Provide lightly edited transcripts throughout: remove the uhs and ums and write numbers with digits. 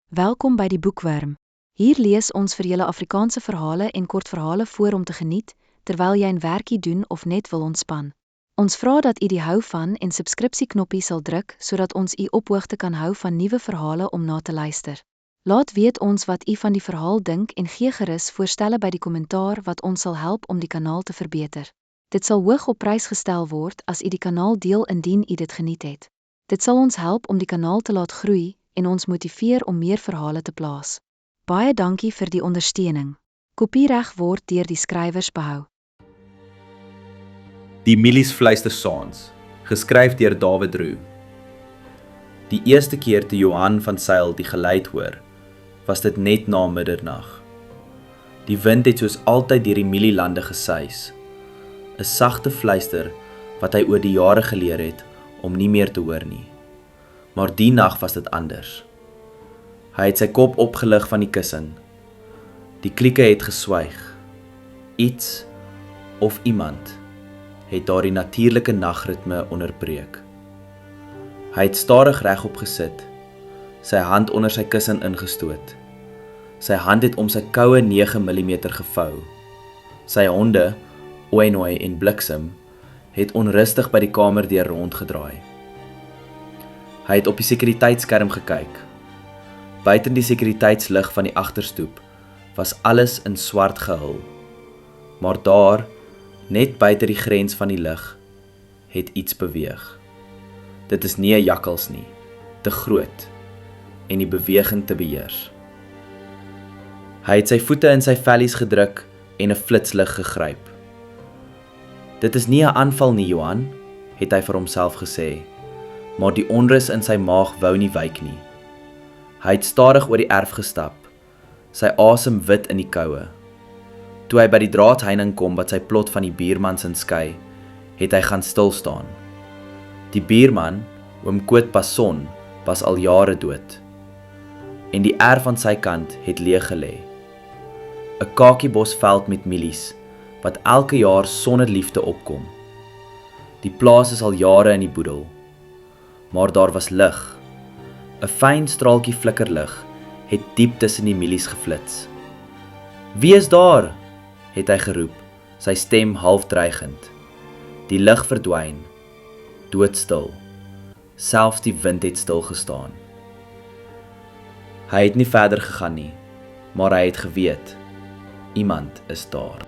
Welkom by die Boekwurm. Hier lees ons vir julle Afrikaanse verhale en kortverhale voor om te geniet, terwyl jy 'n werkie doen of net wil ontspan. Ons vra dat u die hou van en subskripsieknoppie sal druk, sodat ons u op hoogte kan hou van nuwe verhale om na te luister. Laat weet ons wat u van die verhaal dink en gee gerus voorstelle by die kommentaar wat ons sal help om die kanaal te verbeter. Dit sal hoog op prys gestel word as u die kanaal deel indien u dit geniet het. Dit sal ons help om die kanaal te laat groei en ons motiveer om meer verhale te plaas. Baie dankie vir die ondersteuning. Kopiereg word deur die skrywers behou. Die Milies Fluister Saans, geskryf deur David Roux. Die eerste keer toe Johan van Zyl die geluid hoor, was dit net na middernag. Die wind het soos altyd deur die Milielande gesuis, 'n sagte fluister wat hy oor die jare geleer het om nie meer te hoor nie. Maar die nag was dit anders. Hy het sy kop opgelig van die kussing. Die klieke het geswyg. Iets of iemand het daardie natuurlike nagritme onderbreek. Hy het stadig regop gesit, sy hand onder sy kussing ingestoot. Sy hand het om sy koue 9 mm gevou. Sy honde, Oenoi en Bliksem, het onrustig by die kamer deur rondgedraai. Hy het op die sekuriteitsskerm gekyk. Buiten die sekuriteitslig van die agterstoep was alles in swart gehul. Maar daar, net buite die grens van die lig, het iets beweeg. Dit is nie 'n jakkals nie, te groot en die beweging te beheers. Hy het sy voete in sy vellies gedruk en 'n flitslig gegryp. Dit is nie 'n aanval nie, Johan, het hy vir homself gesê, maar die onrus in sy maag wou nie wyk nie. Hy het stadig oor die erf gestap, sy asem wit in die koue. Toe hy by die draadheining kom wat sy plot van die buurman se skei, het hy gaan stil staan. Die buurman, oom Koot Passon, was al jare dood. En die erf aan sy kant het leeg gelê. 'n kakiebosveld met milies, wat elke jaar sonder liefde opkom. Die plaas is al jare in die boedel. Maar daar was lig. 'n fyn straaltjie flikkerlig het diep tussen die milies geflits. "Wie is daar?" het hy geroep, sy stem half dreigend. Die lig verdwyn, doodstil. Selfs die wind het stil gestaan. Hy het nie verder gegaan nie, maar hy het geweet, iemand is daar.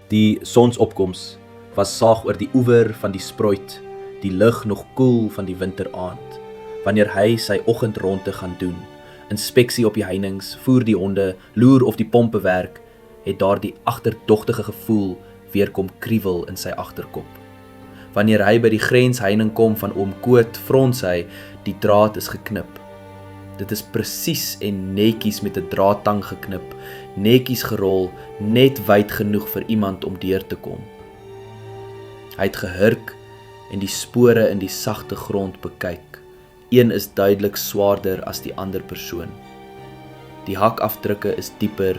Die sonsopkoms was saag oor die oewer van die spruit, die lug nog koel van die winteraand, wanneer hy sy oggendronde gaan doen, inspeksie op die heininge, voer die honde, loer of die pompe werk, het daar die agterdogtige gevoel weer kom kriewel in sy agterkop. Wanneer hy by die grensheining kom van oom Koot, frons hy, die draad is geknip. Dit is presies en netjies met 'n draadtang geknip, netjies gerol, net wyd genoeg vir iemand om deur te kom. Hy het gehurk en die spore in die sagte grond bekyk. Een is duidelik swaarder as die ander persoon. Die hakafdrukke is dieper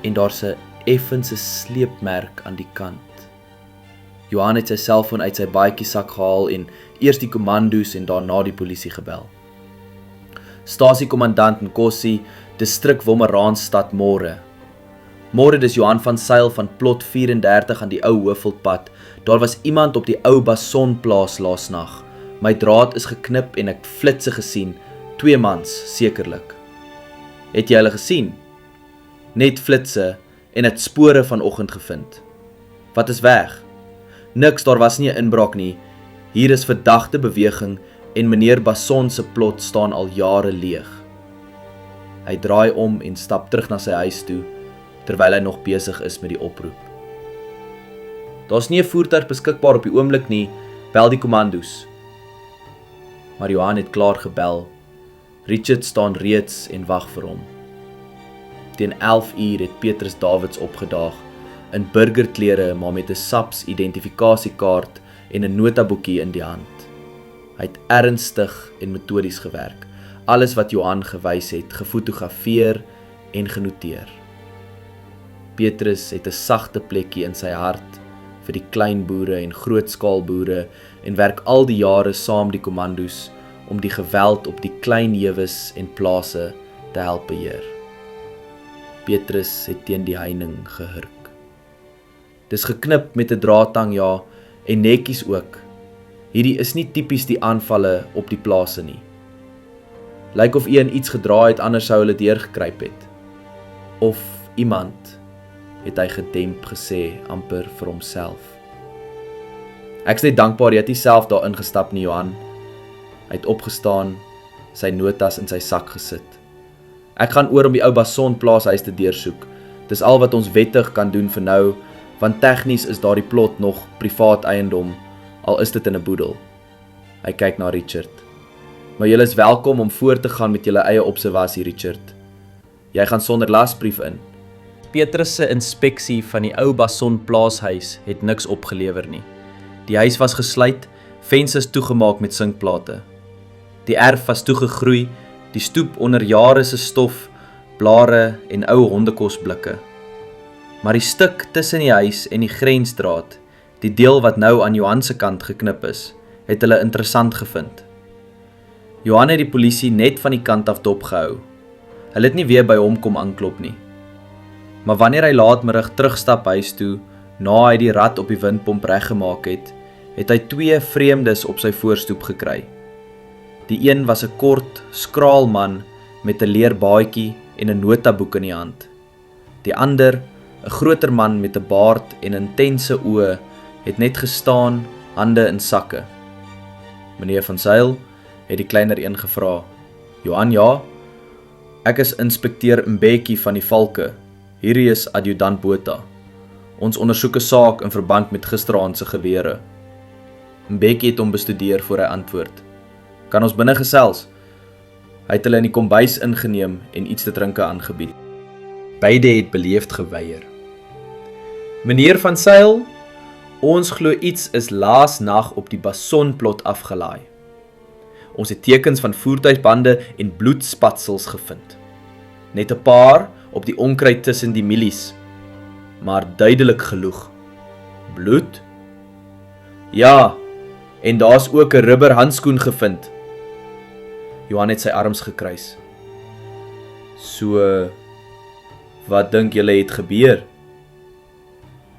en daar's 'n effense sleepmerk aan die kant. Johan het sy selfoon uit sy baadjiesak gehaal en eers die kommandos en daarna die polisie gebel. Stasiekommandant Nkosi, distrik Wolmaransstad, môre. Môre, dis Johan van Zyl van plot 34 aan die ou Hoofveldpad. Daar was iemand op die ou Basonplaas laasnag. My draad is geknip en ek flitse gesien, 2 mans, sekerlik. Het jy hulle gesien? Net flitse en het spore vanoggend gevind. Wat is weg? Niks, daar was nie 'n inbraak nie. Hier is verdagte beweging en meneer Bason se plot staan al jare leeg. Hy draai om en stap terug na sy huis toe, terwyl hy nog besig is met die oproep. Daar's nie 'n voertuig beskikbaar op die oomblik nie, bel die kommandos. Maar Johan het klaar gebel. Richard staan reeds en wag vir hom. Teen 11 uur het Petrus Davids opgedaag, in burgerklere maar met 'n SAPS identifikasiekaart en 'n notaboekie in die hand. Hy het ernstig en metodies gewerk, alles wat Johan gewys het, gefotografeer en genoteer. Petrus het 'n sagte plekkie in sy hart vir die klein boere en grootskaalboere en werk al die jare saam die kommandos om die geweld op die klein hewes en plase te help beheer. Petrus het teen die heining gehurk. Dis geknip met 'n draadtang, ja, en netjies ook. Hierdie is nie tipies die aanvalle op die plase nie. Lyk of een iets gedra het, anders sou hulle deurgekruip het. Of iemand, het hy gedemp gesê, amper vir homself. Ek is net dankbaar jy het nie self daar ingestap nie, Johan. Hy het opgestaan, sy notas in sy sak gesit. Ek gaan oor om die ou Bason plaashuis te deursoek. Dis al wat ons wettig kan doen vir nou, want tegnies is daardie plot nog privaat eiendom, al is dit in 'n boedel. Hy kyk na Richard. Maar julle is welkom om voort te gaan met julle eie observasie, Richard. Jy gaan sonder lasbrief in. Petrus se inspeksie van die ou Bason plaashuis het niks opgelewer nie. Die huis was gesluit, vensters toegemaak met sinkplate. Die erf was toegegroei, die stoep onder jare se stof, blare en ou hondekosblikke. Maar die stuk tussen die huis en die grensdraad, die deel wat nou aan Johan se kant geknip is, het hulle interessant gevind. Johan het die polisie net van die kant af dopgehou. Hulle het nie weer by hom kom aanklop nie. Maar wanneer hy laatmiddag terugstap huis toe, na hy die rad op die windpomp reggemaak het, het hy 2 vreemdes op sy voorstoep gekry. Die een was 'n kort, skraal man met 'n leer baadjie en 'n notaboek in die hand. Die ander, 'n groter man met 'n baard en intense oë, het net gestaan, hande in sakke. Meneer van Zyl, het die kleiner een gevra. Johan, ja? Ek is inspekteur Mbeki van die Valke. Hierdie is adjudant Botha. Ons ondersoek 'n saak in verband met gisteraand se gewere. Mbeki het hom bestudeer voor hy antwoord. Kan ons binne gesels? Hy het hulle in die kombuis ingeneem en iets te drinke aangebied. Beide het beleefd geweier. Meneer van Zyl, ons glo iets is laas nag op die Basonplot afgelaai. Ons het tekens van voertuigbande en bloedspatsels gevind. Net 'n paar op die onkruid tussen die milies, maar duidelik genoeg. Bloed? Ja, en daar's ook 'n rubber handskoen gevind. Johan het sy arms gekruis. So, wat dink julle het gebeur?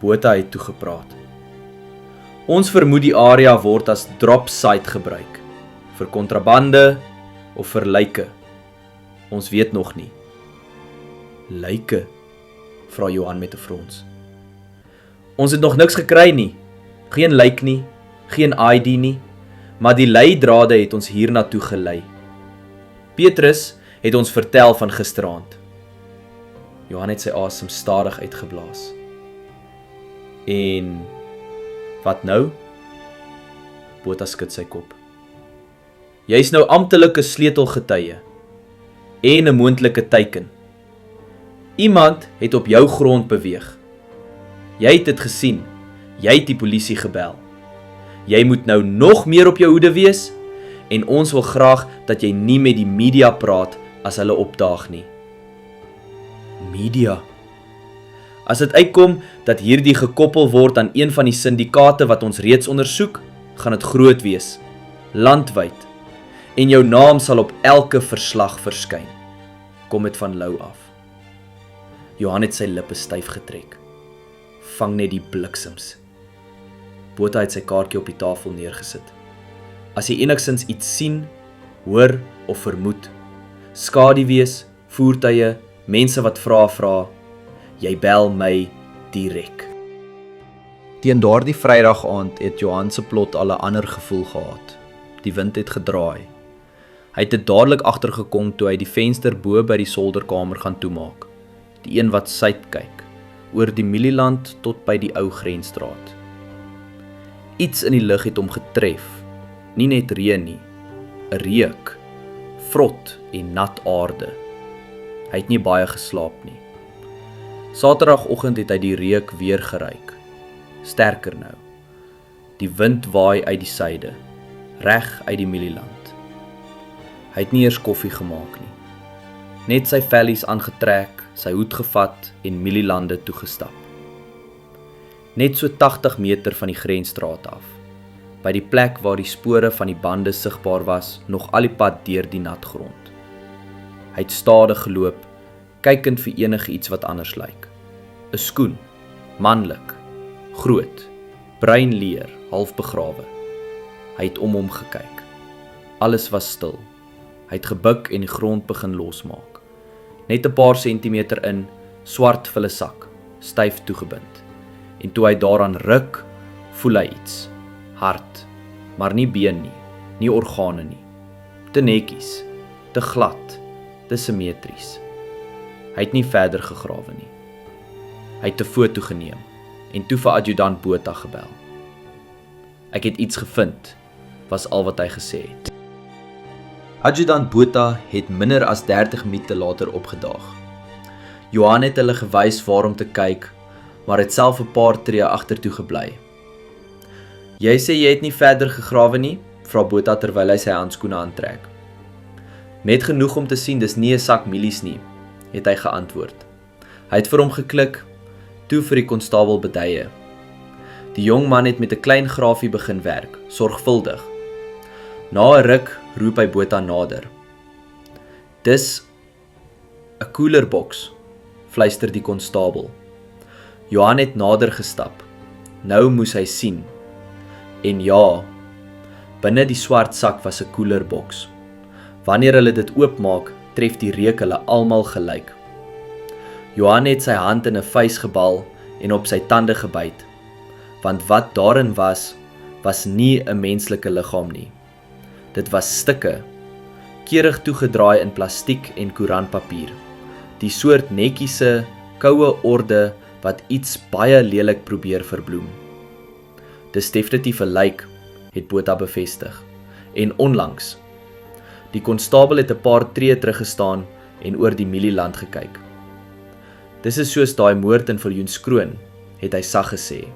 Botha het toegepraat. Ons vermoed die area word as drop site gebruik, vir kontrabande of vir lyke. Ons weet nog nie. Lyke? Vra Johan met 'n frons. Ons het nog niks gekry nie. Geen lijk nie, geen ID nie, maar die leidrade het ons hiernatoe gelei. Petrus het ons vertel van gisteraand. Johan het sy asem stadig uitgeblaas. En wat nou? Botha skud sy kop. Jy's nou amptelike sleutelgetuie en 'n moontlike teiken. Iemand het op jou grond beweeg. Jy het dit gesien. Jy het die polisie gebel. Jy moet nou nog meer op jou hoede wees en ons wil graag dat jy nie met die media praat as hulle opdaag nie. Media? As dit uitkom dat hierdie gekoppel word aan een van die syndikaate wat ons reeds ondersoek, gaan dit groot wees, landwyd, en jou naam sal op elke verslag verskyn. Kom dit van Lou af. Johan het sy lippe styf getrek. Vang net die bliksems. Botha het sy kaartjie op die tafel neergesit. As jy enigsins iets sien, hoor of vermoed, skaduwees, voertuie, mense wat vra, jy bel my direk. Teen daardie Vrydag aand het Johan se plot al 'n ander gevoel gehad. Die wind het gedraai. Hy het dit dadelik agtergekom toe hy die venster bo by die solderkamer gaan toemaak. Die een wat suid kyk, oor die Mielieland tot by die ou grensstraat. Iets in die lug het hom getref, nie net reën nie, 'n reuk, vrot en nat aarde. Hy het nie baie geslaap nie. Saterdagoggend het hy die reuk weer geruik, sterker nou. Die wind waai uit die suide, reg uit die Mielieland. Hy het nie eers koffie gemaak nie. Net sy vellies aangetrek, sy hoed gevat en Mielielande toegestap. Net so 80 meter van die grensstraat af. by die plek waar die spore van die bande sigbaar was, nog al die pad deur die nat grond. Hy het stadig geloop, kykend vir enige iets wat anders lyk. 'n Skoen, manlik, groot, bruin leer, half begrawe. Hy het om hom gekyk. Alles was stil. Hy het gebuk en die grond begin losmaak. Net 'n paar sentimeter in, swart vulle sak, styf toegebind. En toe hy daaraan ruk, voel hy iets. Hard, maar nie been nie, nie organe nie. Te netjies, te glad, te simmetries. Hy het nie verder gegrawe nie. Hy het 'n foto geneem en toe vir adjudant Botha gebel. Ek het iets gevind, was al wat hy gesê het. Adjudant Botha het minder as 30 minute later opgedaag. Johan het hulle gewys waar om te kyk, maar het self 'n paar tree agtertoe gebly. Jy sê jy het nie verder gegrawe nie, vra Botha terwyl hy sy handskoene aantrek. Net genoeg om te sien dis nie 'n sak mielies nie, het hy geantwoord. Hy het vir hom geklik, toe vir die konstabel beduie. Die jong man het met 'n klein grafie begin werk, sorgvuldig. Na 'n ruk roep hy Botha nader. Dis 'n koelerboks, fluister die konstabel. Johan het nader gestap. Nou moes hy sien. En ja, binne die swart sak was 'n koelerboks. Wanneer hulle dit oopmaak, tref die reuk hulle almal gelyk. Johan het sy hand in 'n vuis gebal en op sy tande gebyt, want wat daarin was nie 'n menslike liggaam nie. Dit was stukke, keurig toegedraai in plastiek en koerantpapier, die soort netjiese, koue orde wat iets baie lelik probeer verbloem. Dis definitief 'n lijk, het Botha bevestig, en onlangs. Die konstabel het 'n paar tree teruggestaan en oor die mielieland gekyk. Dis is soos daai moord in Viljoenskroon, het hy sag gesê.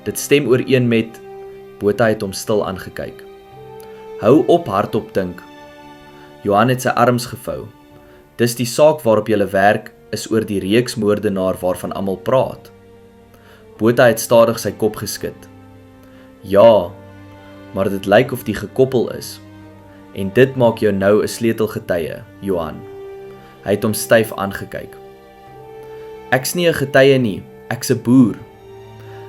Dit stem ooreen met, Botha het hom stil aangekyk. Hou op hardop dink. Johan het sy arms gevou. Dis die saak waarop jy werk, is oor die reeksmoordenaar waarvan almal praat. Botha het stadig sy kop geskit. Ja, maar dit lyk of die gekoppel is. En dit maak jou nou 'n sleutelgetuie, Johan. Hy het hom styf aangekyk. Ek's nie 'n getuie nie, ek's 'n boer.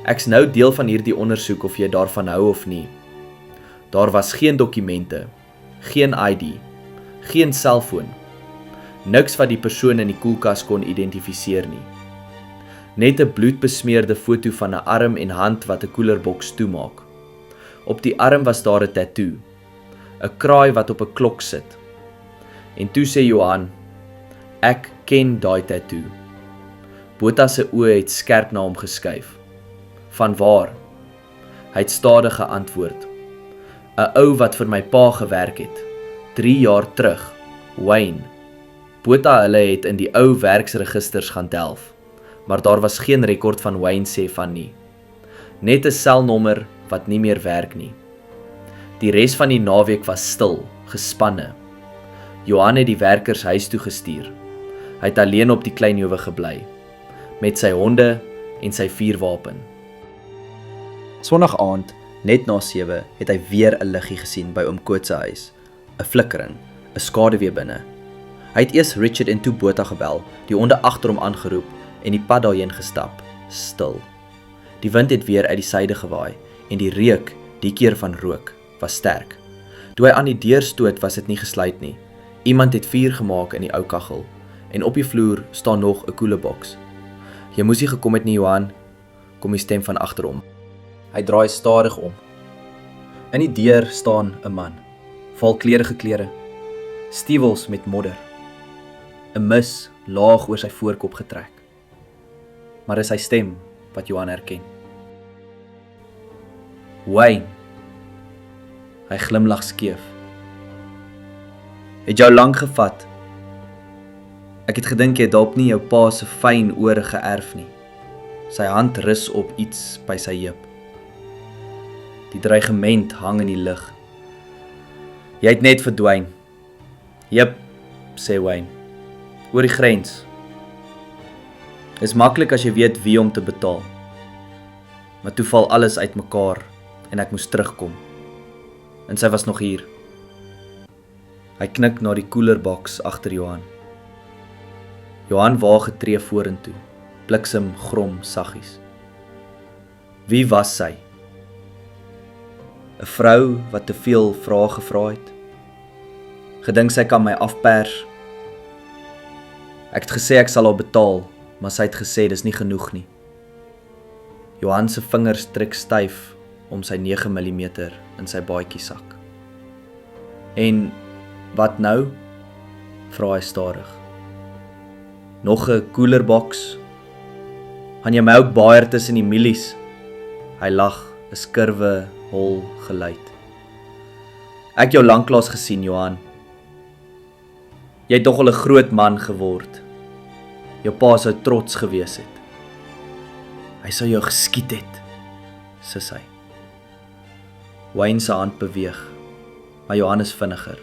Ek's nou deel van hierdie ondersoek of jy daarvan hou of nie. Daar was geen dokumente, geen ID, geen selfoon. Niks wat die persoon in die koelkas kon identifiseer nie. Net 'n bloedbesmeerde foto van 'n arm en hand wat 'n koelerboks toemaak. Op die arm was daar 'n tattoo, 'n kraai wat op 'n klok sit. En toe sê Johan, ek ken daai tattoo. Botha se oë het skerp na hom geskuif. Van waar? Hy het stadig geantwoord. 'n Ou wat vir my pa gewerk het, 3 jaar terug, Wayne. Botha hulle het in die ou werksregisters gaan delf, maar daar was geen rekord van Wayne sê van nie. Net 'n selnommer wat nie meer werk nie. Die res van die naweek was stil, gespanne. Johan het die werkers huis toe gestuur. Hy het alleen op die Kleinhowe gebly, met sy honde en sy vuurwapen. Sondag aand, net na 7, het hy weer 'n liggie gesien by oom Koot se huis. 'n Flikkering, 'n skaduwee binne. Hy het eers Richard en toe Botha gebel, die honde agter hom aangeroep en die pad daarheen gestap, stil. Die wind het weer uit die suide gewaai en die reuk, die keer van rook, was sterk. Toe hy aan die deur stoot, was dit nie gesluit nie. Iemand het vuur gemaak in die ou kaggel en op die vloer staan nog 'n koelerboks. Jy moes nie gekom het nie, Johan, kom die stem van agter hom. Hy draai stadig om. In die deur staan 'n man, valkleurige klere, stiewels met modder, 'n mis laag oor sy voorkop getrek. Maar is sy stem wat Johan herken. Wayne. Hy glimlag skeef. Het jou lank gevat. Ek het gedink jy het dalk nie jou pa se fyn ore geërf nie. Sy hand rus op iets by sy heup. Die dreigement hang in die lug. Jy het net verdwyn. Jep, sê Wayne. Oor die grens. Is maklik as jy weet wie om te betaal. Maar toe val alles uitmekaar, en ek moes terugkom. En sy was nog hier. Hy knik na die koelerboks agter Johan. Johan waag 'n tree vorentoe, bliksem grom saggies. Wie was sy? 'n Vrou wat te veel vrae gevra het? Gedink sy kan my afpers? Ek het gesê ek sal haar betaal, maar sy het gesê dis nie genoeg nie. Johan se vingers druk styf om sy 9mm in sy baadjiesak. En wat nou? Vra hy stadig. Nog 'n koelerboks? Gaan jy my ook baier tussen die mielies? Hy lag, 'n skurwe, hol geluid. Ek jou lanklaas gesien, Johan. Jy het tog al 'n groot man geword. Jou pa sou trots gewees het. Hy sou jou geskiet het, sis hy. Wayne se hand beweeg, maar Johan is vinniger.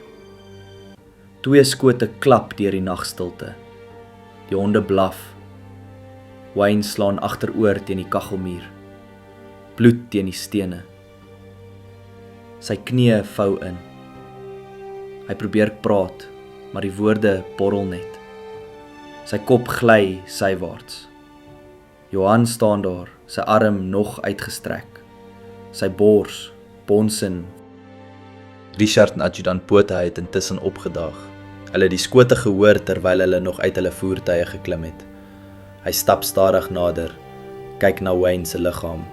2 skote klap deur die nagstilte. Die honde blaf. Wayne slaan agteroor teen die kaggelmuur. Bloed teen die stene. Sy knieë vou in. Hy probeer praat, maar die woorde borrel net. Sy kop gly sywaarts. Johan staan daar, sy arm nog uitgestrek. Sy bors, bonsin. Richard en adjudant Botha het intussen opgedaag. Hulle het die skote gehoor terwyl hulle nog uit hulle voertuie geklim het. Hy stap stadig nader, kyk na Wayne se liggaam.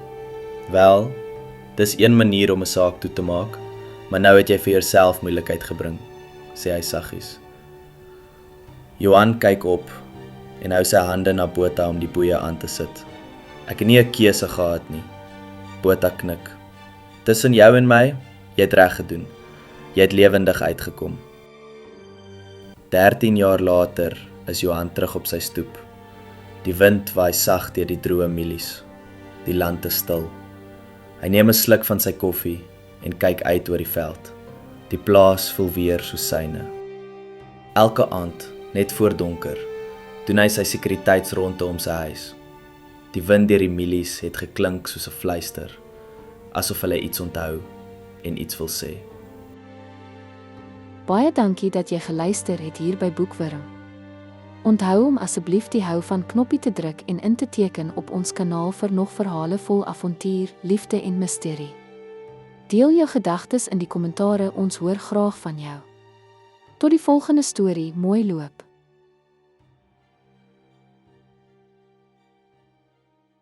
Wel, dis een manier om 'n saak toe te maak, maar nou het jy vir jouself moeilikheid gebring, sê hy saggies. Johan kyk op en hou sy hande na Botha om die boeie aan te sit. Ek het nie 'n keuse gehad nie. Botha knik. Tussen jou en my, jy het reg gedoen. Jy het lewendig uitgekom. 13 jaar later is Johan terug op sy stoep. Die wind waai sag deur die droë mielies. Die land is stil. Hy neem 'n sluk van sy koffie en kyk uit oor die veld. Die plaas voel weer soos syne. Elke aand, net voor donker, doen hy sy sekuriteitsronde om sy huis. Die wind deur die mielies het geklink soos 'n fluister, asof hulle iets onthou en iets wil sê. Baie dankie dat jy geluister het hier by Boekwurm. Onthou om asseblief die hou van knoppie te druk en in te teken op ons kanaal vir nog verhale vol avontuur, liefde en misterie. Deel jou gedagtes in die kommentare, ons hoor graag van jou. Tot die volgende storie, mooi loop.